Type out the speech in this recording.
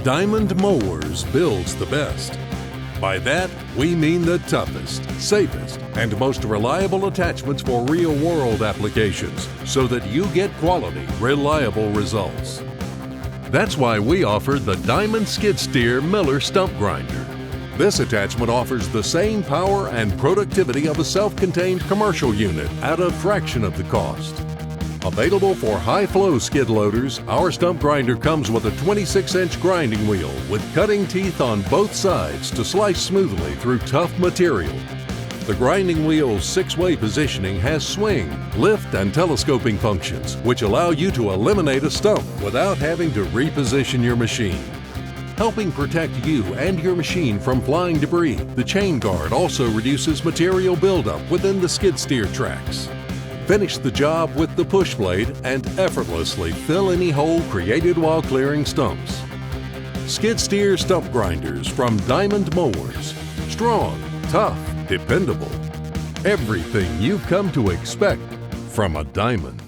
Diamond Mowers builds the best. By that, we mean the toughest, safest, and most reliable attachments for real-world applications so that you get quality, reliable results. That's why we offer the Diamond Skid Steer Miller Stump Grinder. This attachment offers the same power and productivity of a self-contained commercial unit at a fraction of the cost. Available for high-flow skid loaders, our stump grinder comes with a 26-inch grinding wheel with cutting teeth on both sides to slice smoothly through tough material. The grinding wheel's 6-way positioning has swing, lift, and telescoping functions, which allow you to eliminate a stump without having to reposition your machine. Helping protect you and your machine from flying debris, the chain guard also reduces material buildup within the skid steer tracks. Finish the job with the push blade and effortlessly fill any hole created while clearing stumps. Skid steer stump grinders from Diamond Mowers. Strong, tough, dependable. Everything you've come to expect from a Diamond.